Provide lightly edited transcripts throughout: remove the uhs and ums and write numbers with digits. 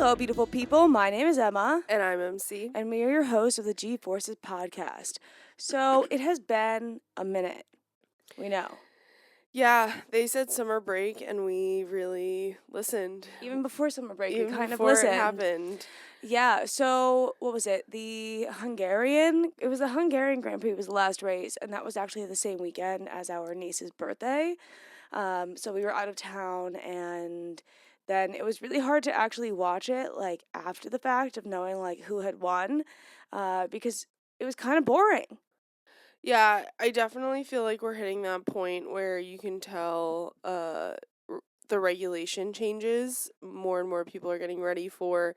Hello, beautiful people. My name is Emma. And I'm MC. And we are your hosts of the G-Forces podcast. So it has been a minute. We know. Yeah, they said summer break, and we really listened. Even before summer break, we Even kind of before listened. it happened. Yeah, so what was it? It was the Hungarian Grand Prix was the last race, and that was actually the same weekend as our niece's birthday. So we were out of town, and then it was really hard to actually watch it, like, after the fact of knowing, like, who had won, because it was kind of boring. Yeah, I definitely feel like we're hitting that point where you can tell the regulation changes. More and more people are getting ready for.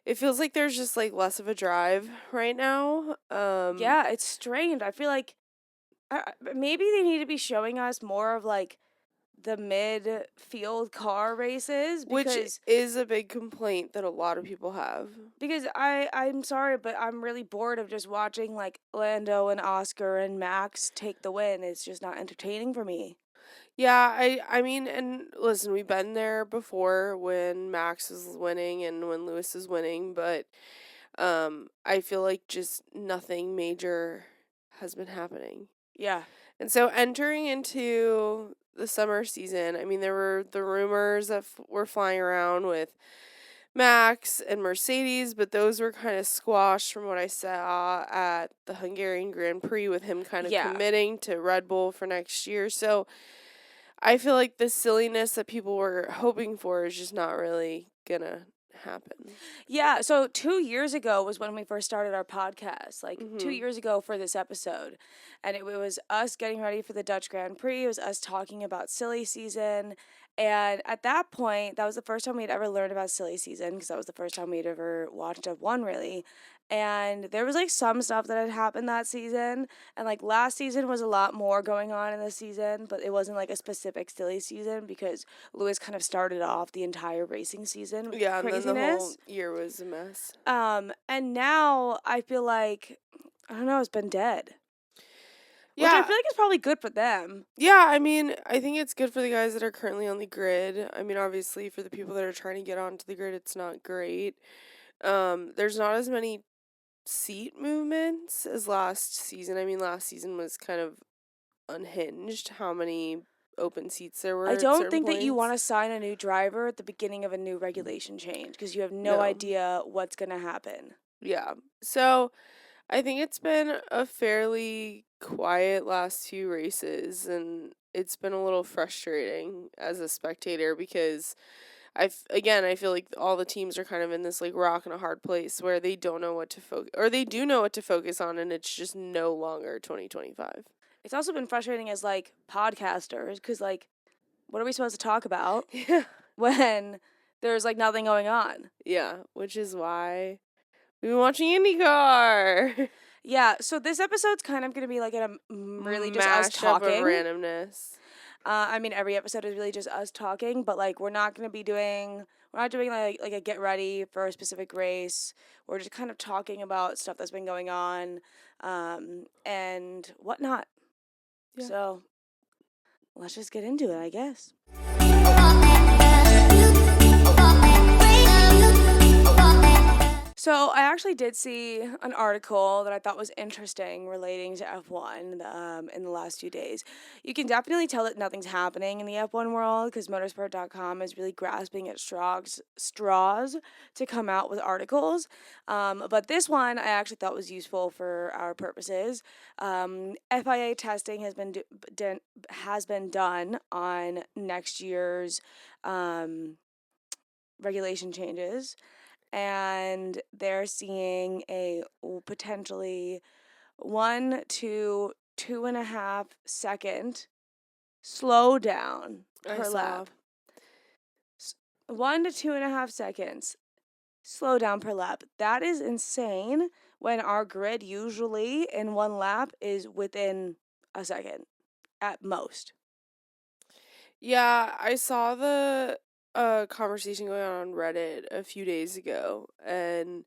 It feels like there's just like less of a drive right now. Yeah, it's strange. I feel like maybe they need to be showing us more of, like, the mid-field car races Which is a big complaint that a lot of people have. Because I'm sorry, but I'm really bored of just watching, like, Lando and Oscar and Max take the win. It's just not entertaining for me. Yeah, I mean, and listen, we've been there before when Max was winning and when Lewis is winning, but I feel like just nothing major has been happening. Yeah. And so entering into the summer season, I mean, there were the rumors that were flying around with Max and Mercedes, but those were kind of squashed from what I saw at the Hungarian Grand Prix with him kind of committing to Red Bull for next year. So I feel like the silliness that people were hoping for is just not really gonna happen. Yeah, so 2 years ago was when we first started our podcast, like 2 Mhm. years ago for this episode. And it was us getting ready for the Dutch Grand Prix. It was us talking about silly season. And at that point, that was the first time we'd ever learned about silly season because that was the first time we'd ever watched F1 really. And there was, like, some stuff that had happened that season. And, like, last season was a lot more going on in the season, but it wasn't, like, a specific silly season because Lewis kind of started off the entire racing season with Yeah, craziness. and then the whole year was a mess. And now I feel like, I don't know, it's been dead. Yeah. Which I feel like is probably good for them. Yeah, I mean, I think it's good for the guys that are currently on the grid. I mean, obviously, for the people that are trying to get onto the grid, it's not great. There's not as many seat movements as last season. I mean, last season was kind of unhinged how many open seats there were. I at don't certain think that you want to points. sign a new driver at the beginning of a new regulation change because you have no No. idea what's going to happen. Yeah. So I think it's been a fairly quiet last few races, and it's been a little frustrating as a spectator because I feel like all the teams are kind of in this like rock and a hard place where they don't know what to focus, or they do know what to focus on, and it's just no longer 2025. It's also been frustrating as, like, podcasters because, like, what are we supposed to talk about Yeah. when there's, like, nothing going on? Yeah, which is why we've been watching INDYCAR. Yeah, so this episode's kind of going to be like really just us Mashup talking. of randomness. I mean, every episode is really just us talking, but, like, we're not doing like a get ready for a specific race. We're just kind of talking about stuff that's been going on, and whatnot. Yeah. So let's just get into it, I guess. So I actually did see an article that I thought was interesting relating to F1 in the last few days. You can definitely tell that nothing's happening in the F1 world because motorsport.com is really grasping at straws to come out with articles. But this one I actually thought was useful for our purposes. FIA testing has been done on next year's regulation changes. And they're seeing a potentially 1 to 2.5 second slowdown per lap. 1 to 2.5 seconds slowdown per lap. That is insane when our grid usually in one lap is within a second at most. Yeah, I saw the conversation going on Reddit a few days ago, and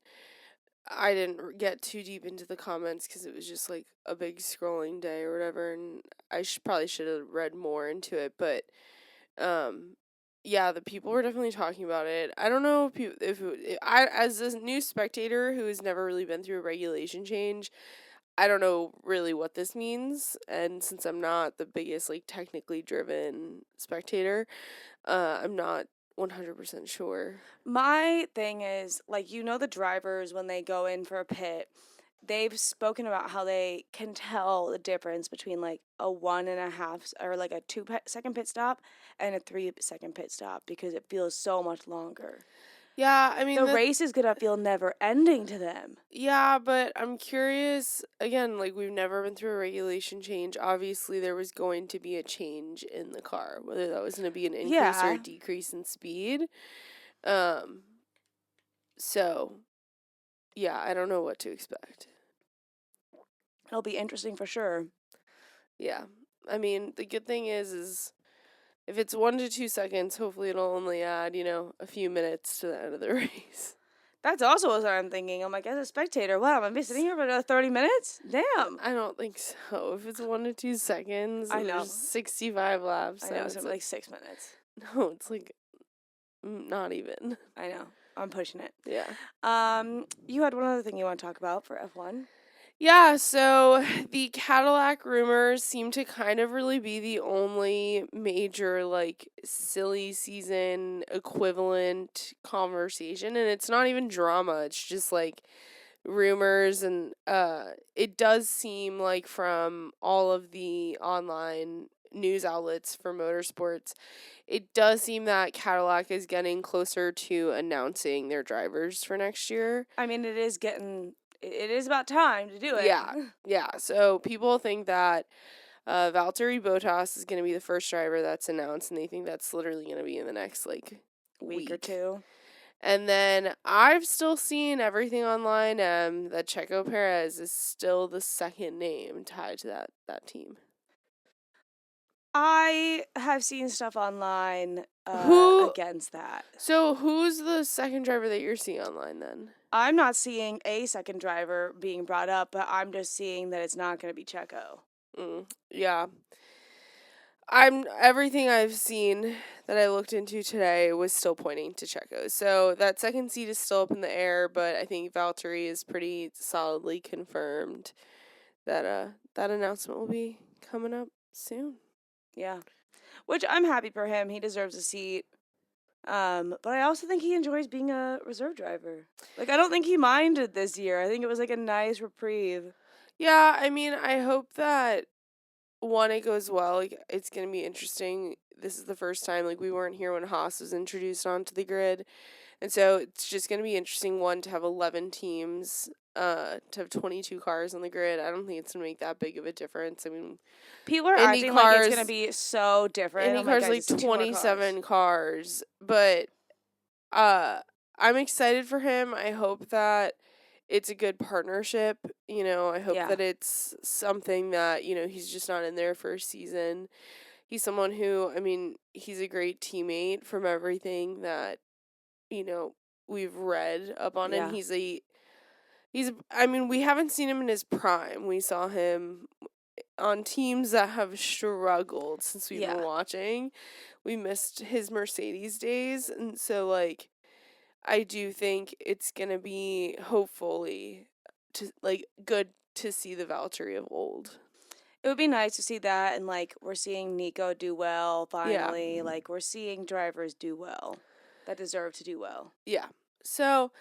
I didn't get too deep into the comments because it was just like a big scrolling day or whatever, and I probably should have read more into it, but Yeah, the people were definitely talking about it. I don't know if I, as a new spectator who has never really been through a regulation change, I don't know really what this means. And since I'm not the biggest, like, technically driven spectator, I'm not 100% sure. My thing is, like, the drivers when they go in for a pit, they've spoken about how they can tell the difference between like a 1.5 or like a 2 second pit stop and a 3 second pit stop because it feels so much longer. Yeah, I mean, The race is gonna feel never ending to them. yeah, but I'm curious, again, like, we've never been through a regulation change. Obviously, there was going to be a change in the car, whether that was going to be an increase or a Yeah, decrease in speed. Um, so, yeah, I don't know what to expect. it'll be interesting for sure. Yeah. I mean, the good thing is if it's 1 to 2 seconds, hopefully it'll only add, a few minutes to the end of the race. That's also what I'm thinking. I'm like, as a spectator, wow, I'm gonna be sitting here for another 30 minutes? Damn. I don't think so. If it's 1 to 2 seconds I and know. there's 65 laps, I then know, it's so like 6 minutes. no, it's like not even. I know. I'm pushing it. Yeah. You had one other thing you want to talk about for F1? Yeah, so the Cadillac rumors seem to kind of really be the only major, like, silly season equivalent conversation. And it's not even drama, it's just like rumors. And it does seem like from all of the online news outlets for motorsports, it does seem that Cadillac is getting closer to announcing their drivers for next year. I mean, it is about time to do it. Yeah, yeah. So people think that Valtteri Bottas is going to be the first driver that's announced, and they think that's literally going to be in the next, like, Week or week. two. And then I've still seen everything online that Checo Perez is still the second name tied to that team. I have seen stuff online Who? against that. So who's the second driver that you're seeing online then? I'm not seeing a second driver being brought up, but I'm just seeing that it's not going to be Checo. Yeah. Everything I've seen that I looked into today was still pointing to Checo. So that second seat is still up in the air, but I think Valtteri is pretty solidly confirmed that that announcement will be coming up soon. Yeah. Which I'm happy for him. He deserves a seat. But I also think he enjoys being a reserve driver. Like, I don't think he minded this year. I think it was like a nice reprieve. Yeah, I mean, I hope that one, it goes well. Like, it's gonna be interesting. This is the first time, like, we weren't here when Haas was introduced onto the grid. And so it's just going to be interesting, one, to have 11 teams, to have 22 cars on the grid. I don't think it's going to make that big of a difference. I mean, People are acting like it's going to be so different. IndyCar's like 27 cars. But I'm excited for him. I hope that it's a good partnership. I hope that it's something that, he's just not in there for a season. He's someone who, I mean, he's a great teammate from everything that we've read up on him. I mean, we haven't seen him in his prime. We saw him on teams that have struggled since we've been watching. We missed his Mercedes days. And so, like, I do think it's going to be, hopefully, good to see the Valtteri of old. It would be nice to see that, and, like, we're seeing Nico do well, finally. Yeah. Like, we're seeing drivers do well that deserve to do well. Yeah. So,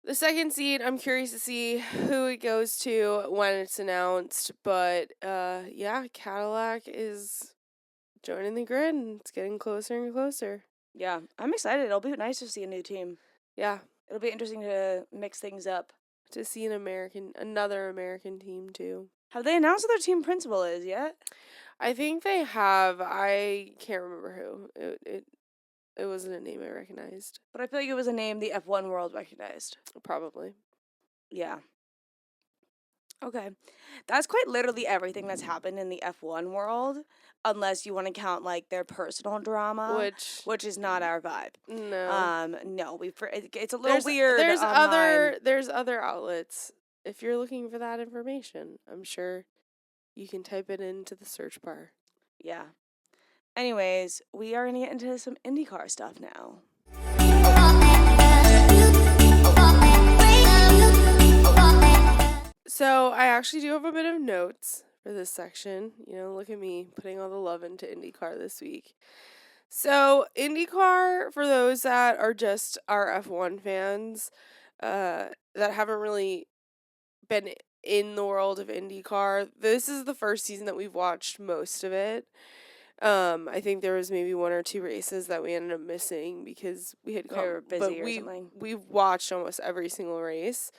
the second seed, I'm curious to see who it goes to when it's announced. But, yeah, Cadillac is joining the grid, and it's getting closer and closer. Yeah, I'm excited. It'll be nice to see a new team. Yeah. It'll be interesting to mix things up. To see another American team, too. Have they announced what their team principal is yet? I think they have. I can't remember who. It wasn't a name I recognized. But I feel like it was a name the F1 world recognized. Probably. Yeah. Okay. That's quite literally everything that's happened in the F1 world, unless you want to count, like, their personal drama, which is not our vibe. No. No, it's a little weird. There's online. there's other outlets. If you're looking for that information, I'm sure you can type it into the search bar. Yeah. Anyways, we are going to get into some IndyCar stuff now. So I actually do have a bit of notes for this section. Look at me putting all the love into IndyCar this week. So IndyCar, for those that are just our F1 fans, that haven't really been in the world of IndyCar, this is the first season that we've watched most of it. I think there was maybe one or two races that we ended up missing because we had were busy but or something. we've watched almost every single race.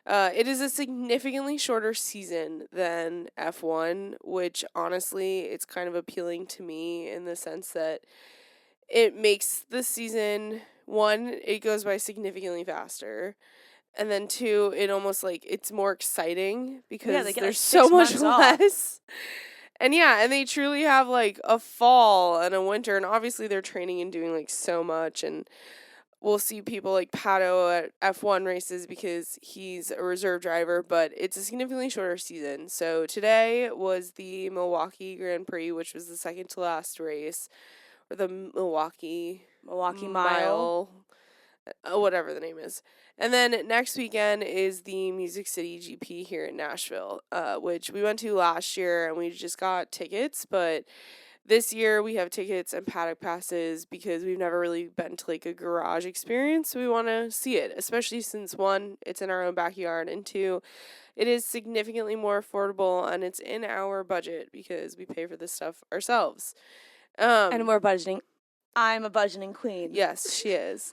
It is a significantly shorter season than F1, which honestly, it's kind of appealing to me in the sense that it makes the season, one, it goes by significantly faster. And then two, it almost it's more exciting because they get there's 6 so much months off. less. And and they truly have a fall and a winter, and obviously they're training and doing so much, and we'll see people like Pato at F1 races because he's a reserve driver, but it's a significantly shorter season. So today was the Milwaukee Grand Prix, which was the second to last race, or the Milwaukee Mile. Whatever the name is. And then next weekend is the Music City GP here in Nashville, which we went to last year and we just got tickets, but this year we have tickets and paddock passes because we've never really been to a garage experience. So we want to see it, especially since one, it's in our own backyard, and two, it is significantly more affordable and it's in our budget because we pay for this stuff ourselves. And we're budgeting. I'm a budgeting queen. Yes, she is.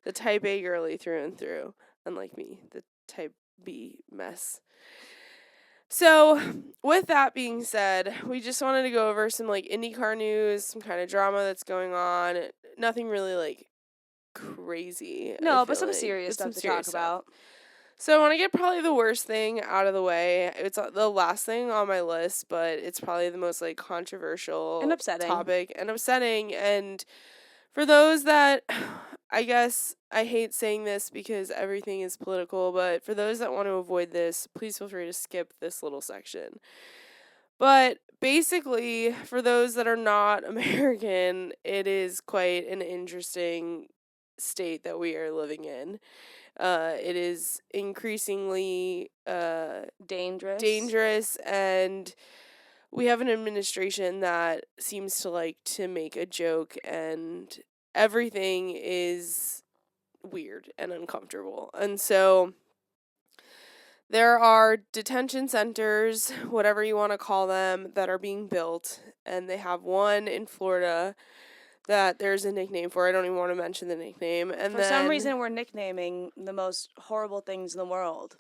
The type A girly through and through, unlike me, the type B mess. So, with that being said, we just wanted to go over some IndyCar news, some kind of drama that's going on. Nothing really crazy. No, but some serious stuff to talk about. So I want to get probably the worst thing out of the way. It's the last thing on my list, but it's probably the most controversial and upsetting topic and upsetting. And for those that, I guess I hate saying this because everything is political, but for those that want to avoid this, please feel free to skip this little section. But basically, for those that are not American, it is quite an interesting state that we are living in. It is increasingly dangerous, and we have an administration that seems to like to make a joke, and everything is weird and uncomfortable. And so there are detention centers, whatever you want to call them, that are being built, and they have one in Florida that there's a nickname for. I don't even want to mention the nickname. And for some reason, we're nicknaming the most horrible things in the world.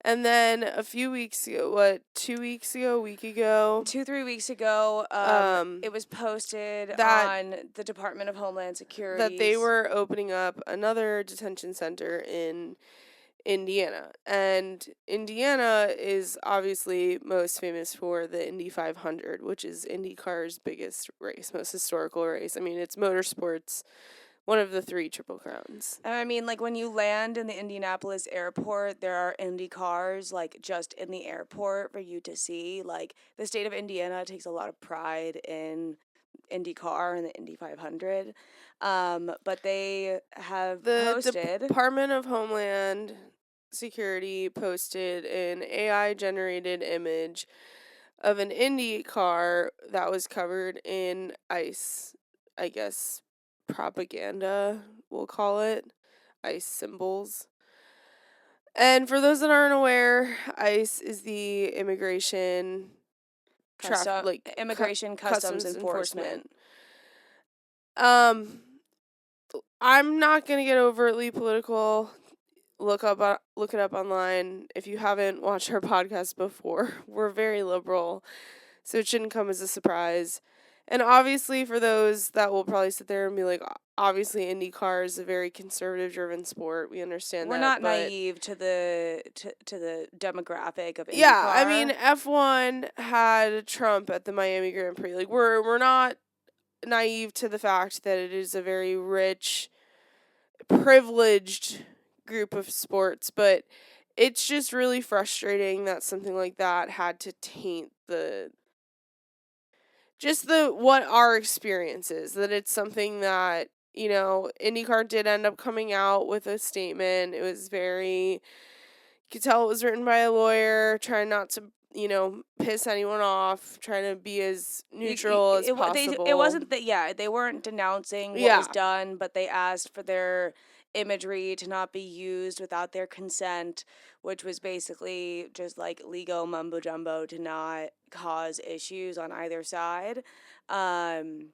And then a few weeks ago, 2 weeks ago, a week ago? 2-3 weeks ago, it was posted on the Department of Homeland Security that they were opening up another detention center in Indiana. And Indiana is obviously most famous for the Indy 500, which is INDYCAR's biggest race, most historical race. I mean, it's motorsports, one of the 3 Triple Crowns. And I mean, when you land in the Indianapolis airport, there are Indy cars, just in the airport for you to see. The state of Indiana takes a lot of pride in INDYCAR and the Indy 500. But they have posted... The Department of Homeland Security posted an AI-generated image of an Indy car that was covered in ice, I guess, propaganda, we'll call it, ICE symbols. And for those that aren't aware, ICE is the immigration customs enforcement. I'm not gonna get overtly political. Look it up online. If you haven't watched our podcast before, we're very liberal, so it shouldn't come as a surprise. And obviously, for those that will probably sit there and be like, obviously, IndyCar is a very conservative-driven sport. We understand We're that. We're not naive to the demographic of IndyCar. Yeah, I mean, F1 had Trump at the Miami Grand Prix. We're not naive to the fact that it is a very rich, privileged group of sports, but it's just really frustrating that something like that had to taint just what our experience is, that it's something that, IndyCar did end up coming out with a statement. It was very, you could tell it was written by a lawyer, trying not to, piss anyone off, trying to be as neutral as It possible. wasn't that, yeah, they weren't denouncing what was Yeah. done, but they asked for their imagery to not be used without their consent, which was basically just like legal mumbo jumbo to not cause issues on either side. Um,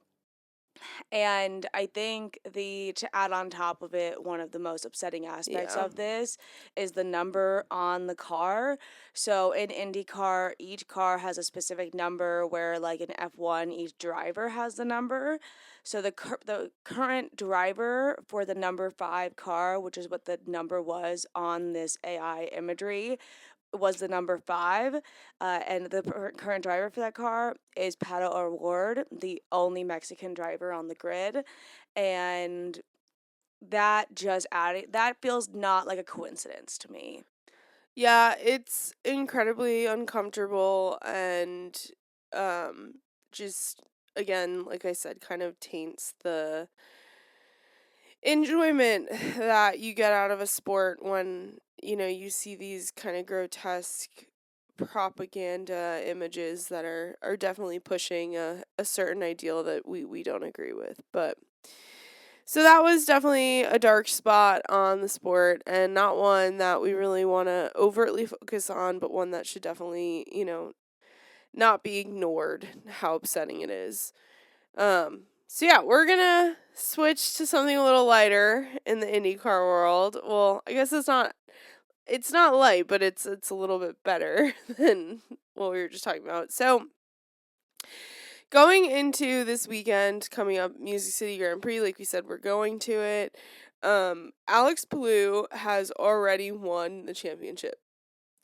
and I think to add on top of it, one of the most upsetting aspects Yeah. of this is the number on the car. So in IndyCar, each car has a specific number, where like in F1, each driver has the number. So the current driver for the number 5 car, which is what the number was on this AI imagery, was the number 5, and the current driver for that car is Pato O'Ward, the only Mexican driver on the grid, and that feels not like a coincidence to me. Yeah, it's incredibly uncomfortable and just again, like I said, kind of taints the enjoyment that you get out of a sport when, you see these kind of grotesque propaganda images that are definitely pushing a certain ideal that we don't agree with. But so that was definitely a dark spot on the sport, and not one that we really want to overtly focus on, but one that should definitely, not be ignored, how upsetting it is. So yeah, we're gonna switch to something a little lighter in the IndyCar world. Well, I guess it's not light, but it's a little bit better than what we were just talking about. So going into this weekend, coming up, Music City Grand Prix, like we said, we're going to it. Alex Palou has already won the championship.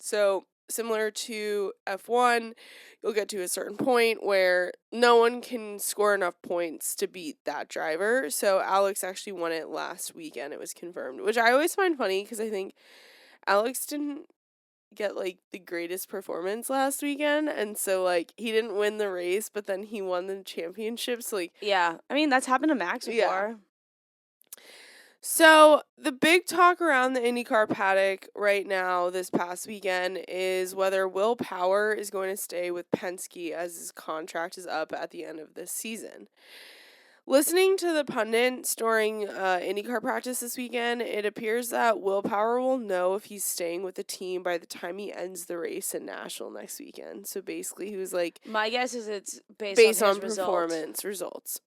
So similar to F1, you'll get to a certain point where no one can score enough points to beat that driver. So Alex actually won it last weekend. It was confirmed, which I always find funny because I think Alex didn't get like the greatest performance last weekend, and so like he didn't win the race, but then he won the championships. Like, Yeah, I mean that's happened to Max yeah. before. So the big talk around the IndyCar paddock right now this past weekend is whether Will Power is going to stay with Penske as his contract is up at the end of this season. Listening to the pundits during IndyCar practice this weekend, it appears that Will Power will know if he's staying with the team by the time he ends the race in Nashville next weekend. So basically, he was like, My guess is it's based on on his performance results.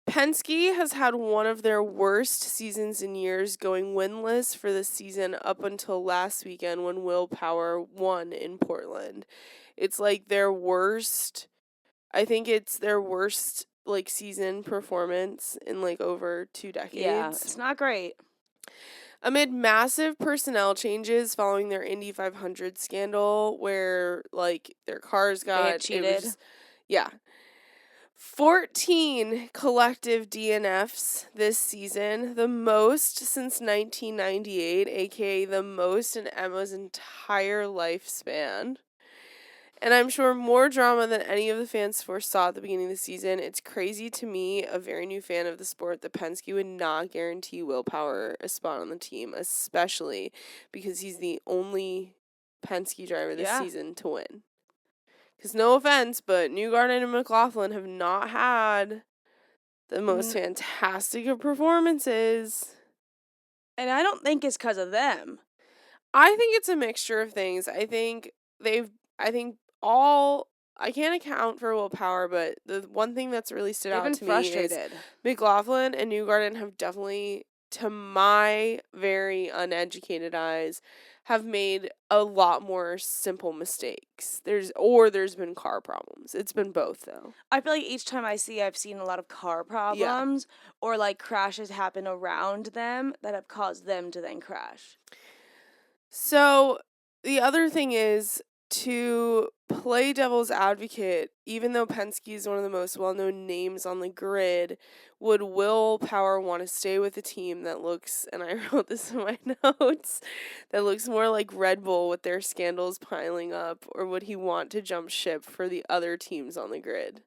Penske has had one of their worst seasons in years, going winless for the season up until last weekend when Will Power won in Portland. It's like their worst, I think it's their worst like season performance in like over 2 decades. Yeah, it's not great. Amid massive personnel changes following their Indy 500 scandal where like their cars got They had cheated. 14 collective DNFs this season, the most since 1998, aka the most in Emma's entire lifespan. And I'm sure more drama than any of the fans foresaw at the beginning of the season. It's crazy to me, a very new fan of the sport, that Penske would not guarantee Will Power a spot on the team, especially because he's the only Penske driver this season to win. Because no offense, but Newgarden and McLaughlin have not had the most fantastic of performances. And I don't think it's because of them. I think it's a mixture of things. I think I can't account for Will Power, but the one thing that's really stood out to me is McLaughlin and Newgarden have definitely, to my very uneducated eyes, have made a lot more simple mistakes. There's been car problems. It's been both, though. I feel like each time I've seen a lot of car problems or like crashes happen around them that have caused them to then crash. So the other thing is, to play devil's advocate, even though Penske is one of the most well-known names on the grid, would Will Power want to stay with a team that looks, and I wrote this in my notes, that looks more like Red Bull with their scandals piling up, or would he want to jump ship for the other teams on the grid?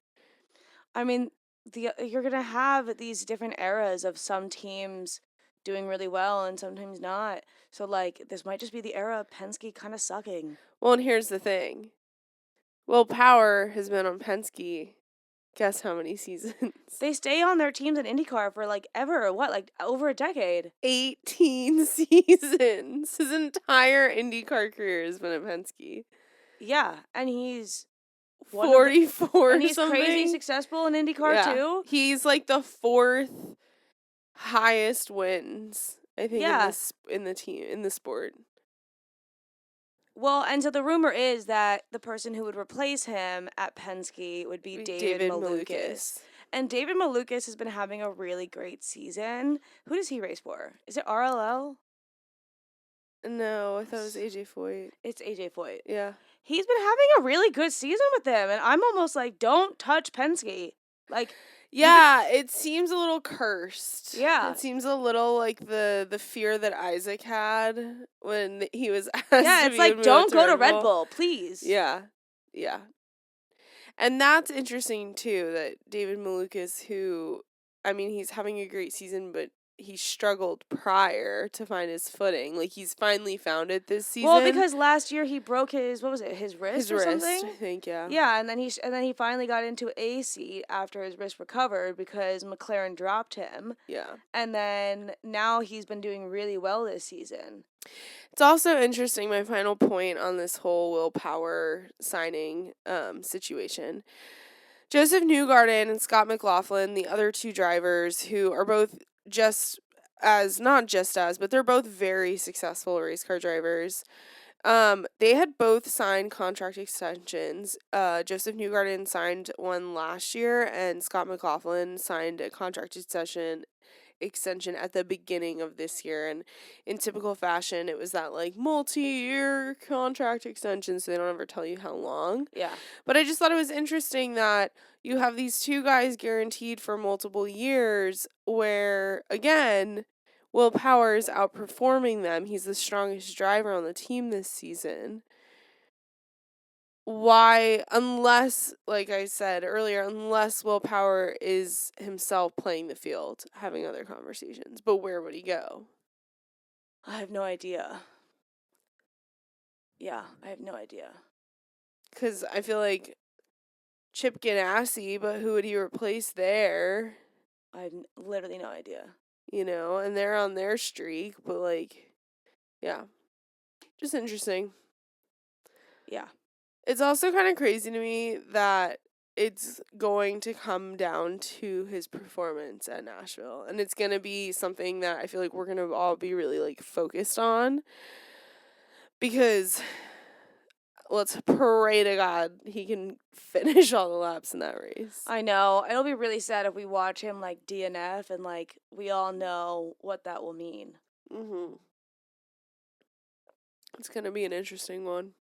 I mean, you're gonna have these different eras of some teams doing really well and sometimes not. So like this might just be the era of Penske kind of sucking. Well, and here's the thing. Will Power has been on Penske, guess how many seasons? They stay on their teams in IndyCar for like ever, what, like over a decade. 18 seasons. His entire IndyCar career has been at Penske. Yeah, and he's 44 and he's something. crazy successful in IndyCar too. He's like the 4th highest wins, I think, in the sport. Well, and so the rumor is that the person who would replace him at Penske would be David Malukas. And David Malukas has been having a really great season. Who does he race for? Is it RLL? No, I thought it was AJ Foyt. It's AJ Foyt. Yeah. He's been having a really good season with them, and I'm almost like, don't touch Penske. Like, yeah, it seems a little cursed. Yeah. It seems a little like the fear that Isaac had when he was asked yeah, to it's be like, moved don't to go to Red Bull, please. Yeah. Yeah. And that's interesting, too, that David Malukas, who, I mean, he's having a great season, but he struggled prior to find his footing. Like, he's finally found it this season. Well, because last year he broke his, what was it, his wrist or something? I think, yeah. Yeah, and then he finally got into a seat after his wrist recovered because McLaren dropped him. Yeah. And then now he's been doing really well this season. It's also interesting, my final point on this whole Will Power signing situation. Joseph Newgarden and Scott McLaughlin, the other two drivers who are both but they're both very successful race car drivers. They had both signed contract extensions. Joseph Newgarden signed one last year, and Scott McLaughlin signed a contract extension at the beginning of this year. And in typical fashion, it was that like multi-year contract extension, so they don't ever tell you how long. Yeah. But I just thought it was interesting that you have these two guys guaranteed for multiple years where, again, Will Power is outperforming them. He's the strongest driver on the team this season. Why, unless, like I said earlier, unless Will Power is himself playing the field, having other conversations. But where would he go? I have no idea. Yeah, I have no idea. Because I feel like Chip Ganassi, but who would he replace there? I have literally no idea. You know, and they're on their streak, but like, yeah. Just interesting. Yeah. It's also kind of crazy to me that it's going to come down to his performance at Nashville. And it's going to be something that I feel like we're going to all be really, like, focused on. Because let's pray to God he can finish all the laps in that race. I know. It'll be really sad if we watch him, like, DNF and, like, we all know what that will mean. Mm-hmm. It's going to be an interesting one.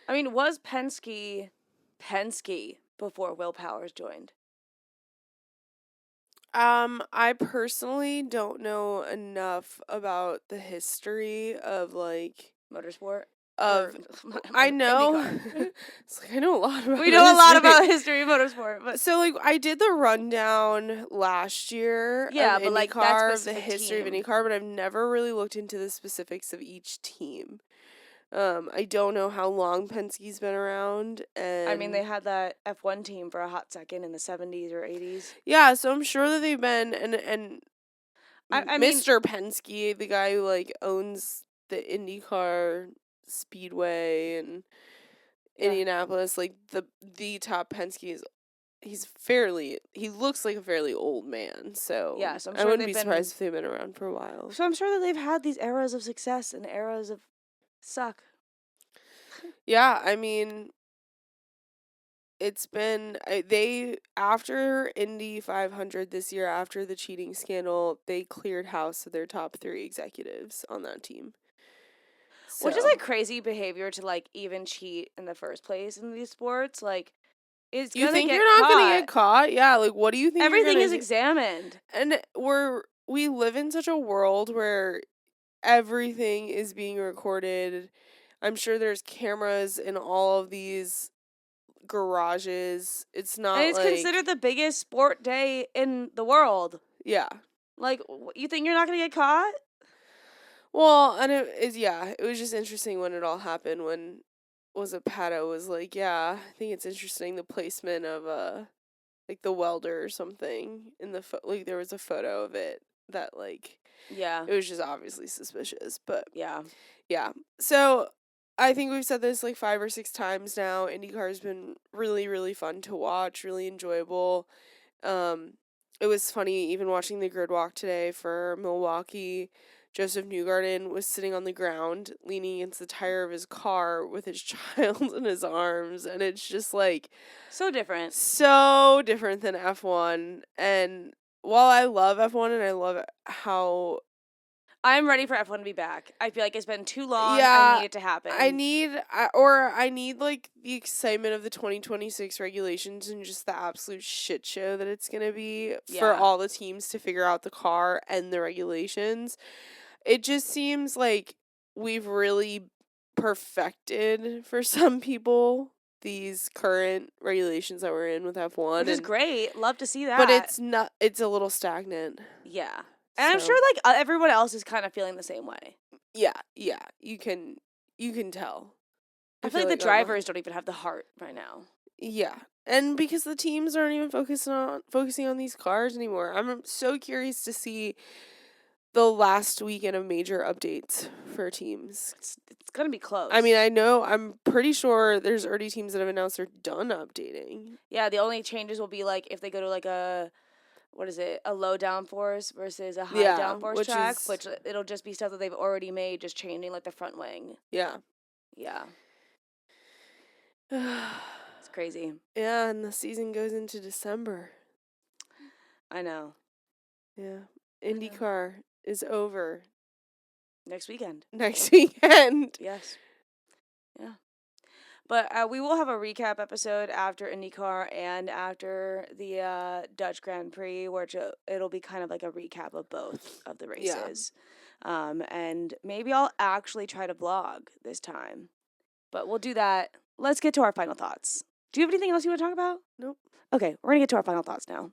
I mean, was Penske before Will Powers joined? I personally don't know enough about the history of, like, motorsport. I know. It's like I know a lot about. We know a lot about history of motorsport, but so like I did the rundown last year. Yeah, of but IndyCar, like that of the history team. of IndyCar, but I've never really looked into the specifics of each team. I don't know how long Penske's been around, and I mean they had that F1 team for a hot second in the 70s or 80s. Yeah, so I'm sure that they've been and I Mr. Penske, the guy who like owns the IndyCar Speedway and Indianapolis, like the top Penske is he looks like a fairly old man, so yeah, so I'm I sure wouldn't be surprised if they've been around for a while. So I'm sure that they've had these eras of success and eras of suck. Yeah, I mean it's been they after Indy 500 this year, after the cheating scandal, they cleared house of their top 3 executives on that team. Which is So, like crazy behavior to like even cheat in the first place in these sports. Like, it's you gonna think get you're not gonna caught. get caught? Yeah, like what do you think you're Everything gonna is do? examined. And we live in such a world where everything is being recorded. I'm sure there's cameras in all of these garages. It's And not it's like, considered the biggest sport day in the world. yeah. Like, you think you're not gonna get caught? Well, and it is, yeah, it was just interesting when it all happened when was it Pato was like, yeah, I think it's interesting the placement of like the welder or something in the like there was a photo of it that like Yeah. it was just obviously suspicious, but Yeah. yeah. So I think we've said this like 5 or 6 times now. IndyCar's been really, really fun to watch, really enjoyable. Um, it was funny even watching the grid walk today for Milwaukee. Joseph Newgarden was sitting on the ground, leaning against the tire of his car with his child in his arms, and it's just like So different. so different than F1. And while I love F1 and I love how I'm ready for F1 to be back. I feel like it's been too long. I yeah, need it to happen. I need like the excitement of the 2026 regulations and just the absolute shit show that it's going to be for Yeah. all the teams to figure out the car and the regulations. It just seems like we've really perfected for some people these current regulations that we're in with F1, Which is great. Love to see that. but it's a little stagnant. Yeah. And I'm So, sure like everyone else is kind of feeling the same way. yeah, you can tell. I feel like the online. drivers don't even have the heart right now. Yeah. And because the teams aren't even focusing on these cars anymore. I'm so curious to see the last weekend of major updates for teams. It's going to be close. I mean, I'm pretty sure there's already teams that have announced they're done updating. Yeah, the only changes will be like if they go to like a low downforce versus a high downforce track, which it'll just be stuff that they've already made, just changing like the front wing. Yeah. Yeah. It's crazy. Yeah, and the season goes into December. I know. Yeah. IndyCar is over. Next weekend. Next weekend. Yes. Yeah. But we will have a recap episode after IndyCar and after the Dutch Grand Prix, which it'll be kind of like a recap of both of the races. Yeah. And maybe I'll actually try to vlog this time. But we'll do that. Let's get to our final thoughts. Do you have anything else you want to talk about? Nope. Okay, we're going to get to our final thoughts now.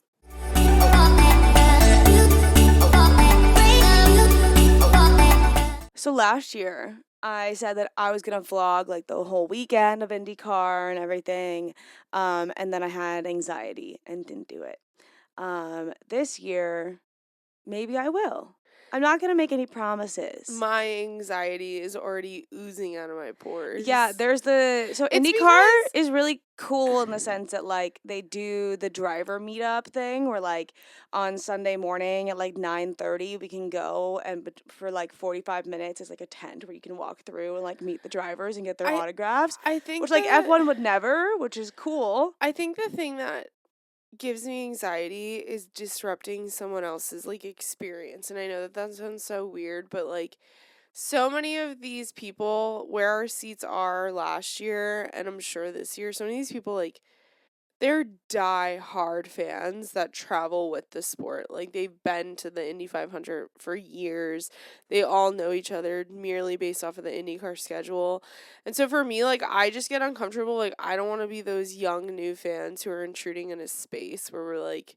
So last year, I said that I was going to vlog like the whole weekend of IndyCar and everything. And then I had anxiety and didn't do it. This year, maybe I will. I'm not going to make any promises. My anxiety is already oozing out of my pores. Yeah, so IndyCar is really cool in the sense that like they do the driver meetup thing where like on Sunday morning at like 9:30 we can go and for like 45 minutes it's like a tent where you can walk through and like meet the drivers and get their autographs. I think which like F1 would never, which is cool. I think the thing that gives me anxiety is disrupting someone else's like experience, and I know that sounds so weird, but like so many of these people where our seats are last year and I'm sure this year, some of these people like they're die-hard fans that travel with the sport. Like they've been to the Indy 500 for years. They all know each other merely based off of the IndyCar schedule. And so for me, like I just get uncomfortable. Like I don't want to be those young new fans who are intruding in a space where we're like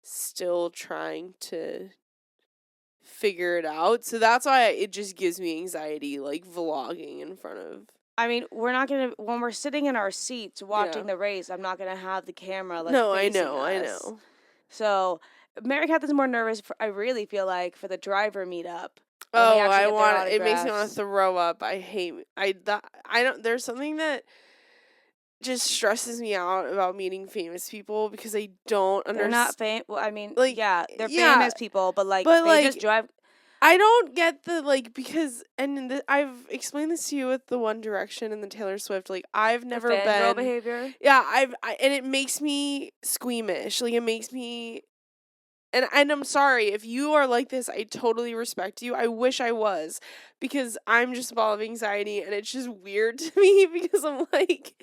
still trying to figure it out. So that's why it just gives me anxiety, like vlogging in front of. I mean, we're not going to, when we're sitting in our seats watching the race, I'm not going to have the camera like facing us. I know. So, Mary Catherine's more nervous, I really feel like, for the driver meetup. Oh, it makes me want to throw up. There's something that just stresses me out about meeting famous people because I don't understand. They're not famous. Well, I mean, like, yeah, they're famous people, but they like, just drive. I don't get the, like, because, and I've explained this to you with the One Direction and the Taylor Swift, like, I've never been. Fangirl behavior? Yeah, and it makes me squeamish. Like, it makes me And I'm sorry, if you are like this, I totally respect you. I wish I was, because I'm just a ball of anxiety, and it's just weird to me because I'm like,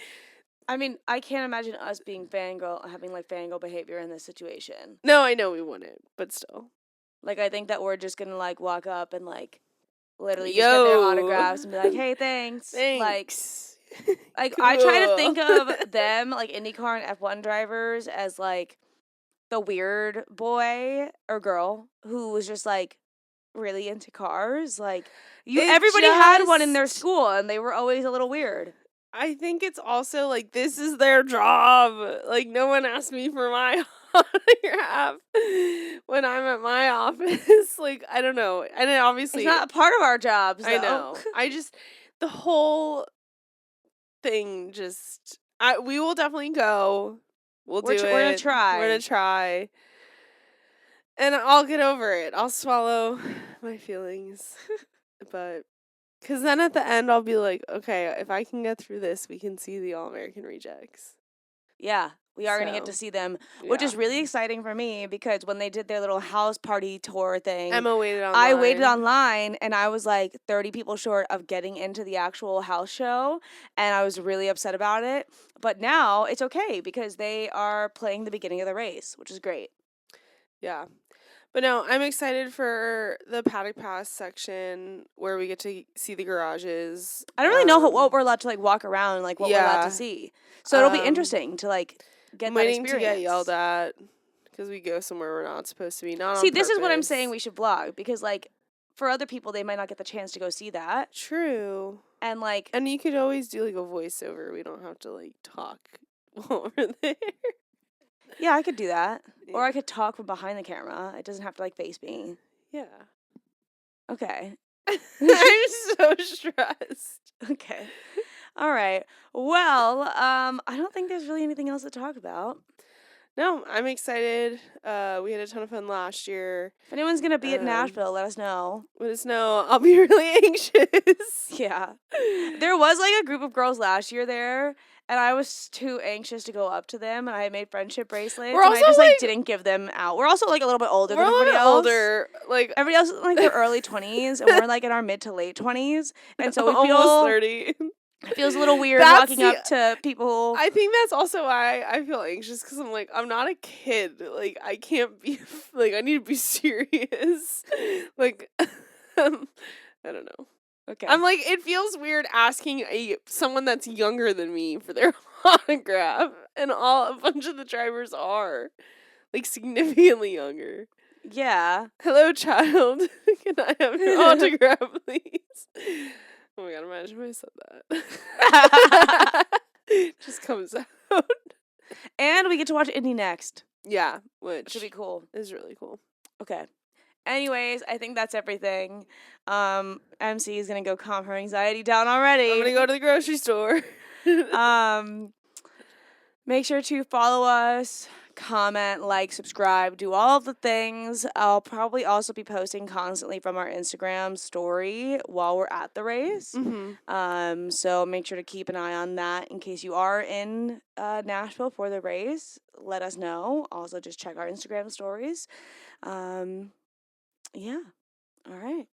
I mean, I can't imagine us being having like fangirl behavior in this situation. no, I know we wouldn't, but still. Like, I think that we're just gonna like walk up and like literally just get their Yo, autographs and be like, "Hey, thanks." thanks. Like I try to Cool. think of them, like INDYCAR and F1 drivers, as like the weird boy or girl who was just like really into cars. Like everybody had one in their school, and they were always a little weird. I think it's also like, this is their job. Like, no one asked me for my autograph when I'm at my office. Like, I don't know. And then obviously, It's not a part of our jobs, though. I know. The whole thing just, we will definitely go. We're gonna try. We're gonna try. And I'll get over it. I'll swallow my feelings. But, because then at the end, I'll be like, okay, if I can get through this, we can see the All-American Rejects. Yeah, we are going to get to see them, which is really exciting for me, because when they did their little house party tour thing, Emma waited online. I waited online, and I was like 30 people short of getting into the actual house show, and I was really upset about it. But now it's okay, because they are playing the beginning of the race, which is great. Yeah. But no, I'm excited for the Paddock Pass section where we get to see the garages. I don't really know what we're allowed to like walk around and like what we're allowed to see. So it'll be interesting to like get that experience. I'm waiting to get yelled at because we go somewhere we're not supposed to be. Not see, on this is what I'm purpose. saying we should vlog, because like for other people they might not get the chance to go see that. True. And like, and you could always do like a voiceover. We don't have to like talk while we're there. Yeah, I could do that. Yeah. Or I could talk from behind the camera. It doesn't have to like face me. Yeah. Okay. I'm so stressed. Okay. All right. Well, I don't think there's really anything else to talk about. No, I'm excited. We had a ton of fun last year. If anyone's going to be at Nashville, let us know. Let us know. I'll be really anxious. Yeah. There was like a group of girls last year there, and I was too anxious to go up to them, and I made friendship bracelets, and I just like didn't give them out. We're also like a little bit older than everybody else. Older. Like everybody else is like their early 20s, and we're like in our mid to late 20s, and so we feel almost 30. It feels a little weird walking up to people. I think that's also why I feel anxious, because I'm like, I'm not a kid. Like, I can't be, like, I need to be serious. Like, I don't know. Okay. I'm like, it feels weird asking someone that's younger than me for their autograph, and a bunch of the drivers are, like, significantly younger. Yeah. Hello, child. Can I have your autograph, please? Oh my god, imagine if I said that. Just comes out. And we get to watch Indy next. Yeah, which should be cool. Is really cool. Okay. Anyways, I think that's everything. MC is gonna go calm her anxiety down already. I'm gonna go to the grocery store. Make sure to follow us, comment, like, subscribe, do all of the things. I'll probably also be posting constantly from our Instagram story while we're at the race. Mm-hmm. So make sure to keep an eye on that in case you are in Nashville for the race. Let us know. Also, just check our Instagram stories. Yeah. All right.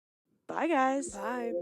Bye, guys. Bye.